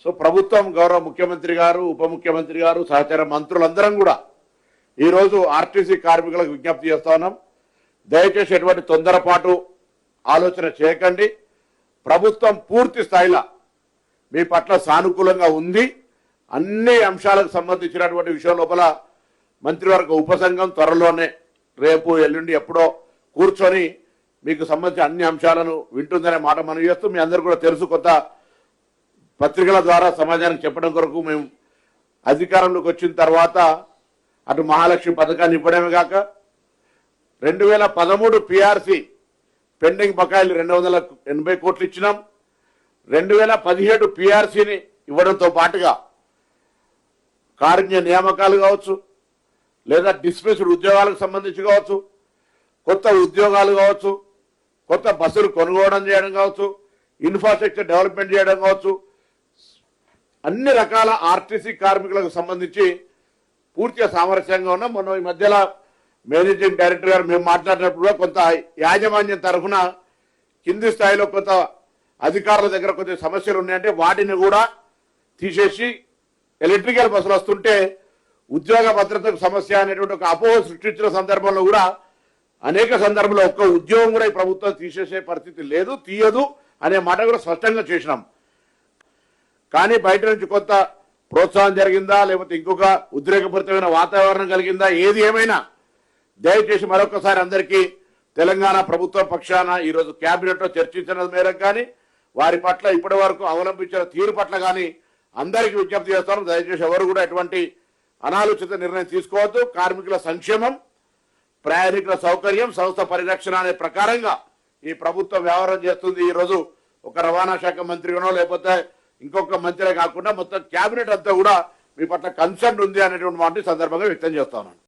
So ప్రభుత్వం గౌరవ ముఖ్యమంత్రి గారు ఉప ముఖ్యమంత్రి గారు సహచార మంత్రులందరం కూడా ఈరోజు ఆర్టీసీ కార్మికులకు విజ్ఞప్తి చేస్తా ఉన్నాం. దయచేసి ఎటువంటి తొందరపాటు ఆలోచన చేయకండి. ప్రభుత్వం పూర్తి స్థాయిలో మీ పట్ల సానుకూలంగా ఉంది. అన్ని అంశాలకు సంబంధించినటువంటి విషయం లోపల మంత్రివర్గ ఉపసంఘం త్వరలోనే రేపు ఎల్లుండి ఎప్పుడో కూర్చొని మీకు సంబంధించిన అన్ని అంశాలను వింటుందనే మాట మనం చేస్తూ, మీ అందరూ కూడా తెలుసు, కొంత పత్రికల ద్వారా సమాజానికి చెప్పడం కొరకు మేము అధికారంలోకి వచ్చిన తర్వాత అటు మహాలక్ష్మి పథకాన్ని ఇవ్వడమే కాక 2013 పిఆర్సీ పెండింగ్ బకాయిలు 280 కోట్లు ఇచ్చినాం. 2017 పిఆర్సీని ఇవ్వడంతో పాటుగా కారుణ్య నియామకాలు కావచ్చు, లేదా డిస్మిస్డ్ ఉద్యోగాలకు సంబంధించి కావచ్చు, కొత్త ఉద్యోగాలు కావచ్చు, కొత్త బస్సులు కొనుగోలు చేయడం కావచ్చు, ఇన్ఫ్రాస్ట్రక్చర్ డెవలప్మెంట్ చేయడం కావచ్చు, అన్ని రకాల ఆర్టీసీ కార్మికులకు సంబంధించి పూర్తిగా సామరస్యంగా ఉన్నాం. మొన్న ఈ మధ్యలో మేనేజింగ్ డైరెక్టర్ గారు మేము మాట్లాడినప్పుడు కూడా కొంత యాజమాన్యం తరఫున కింది స్థాయిలో కొంత అధికారుల దగ్గర కొంచెం సమస్యలు ఉన్నాయంటే వాటిని కూడా తీసేసి ఎలక్ట్రికల్ బస్సులు వస్తుంటే ఉద్యోగ భద్రతకు సమస్య అనేటువంటి ఒక అపోహ సృష్టించిన సందర్భంలో కూడా అనేక సందర్భంలో ఒక్క ఉద్యోగం కూడా ఈ ప్రభుత్వం తీసేసే పరిస్థితి లేదు, తీయదు అనే మాట కూడా స్పష్టంగా చేసినాం. కానీ బయట నుంచి కొంత ప్రోత్సాహం జరిగిందా, లేకపోతే ఇంకొక ఉద్రేకపూరితమైన వాతావరణం కలిగిందా, ఏది ఏమైనా దయచేసి మరొకసారి అందరికీ తెలంగాణ ప్రభుత్వ పక్షాన ఈరోజు క్యాబినెట్లో చర్చించిన మేరకు కానీ వారి పట్ల ఇప్పటి వరకు అవలంబించిన తీరు పట్ల కానీ అందరికీ విజ్ఞప్తి చేస్తాను. దయచేసి ఎవరు కూడా ఎటువంటి అనాలోచిత నిర్ణయం తీసుకోవద్దు. కార్మికుల సంక్షేమం, ప్రయాణికుల సౌకర్యం, సంస్థ పరిరక్షణ అనే ప్రకారంగా ఈ ప్రభుత్వం వ్యవహారం చేస్తుంది. ఈరోజు ఒక రవాణా శాఖ మంత్రిగానో లేకపోతే ఇంకొక మంత్రే కాకుండా మొత్తం క్యాబినెట్ అంతా కూడా మీ పట్ల కన్సర్న్ ఉంది అనేటువంటి మాట సందర్భంగా వ్యక్తం చేస్తా ఉన్నాను.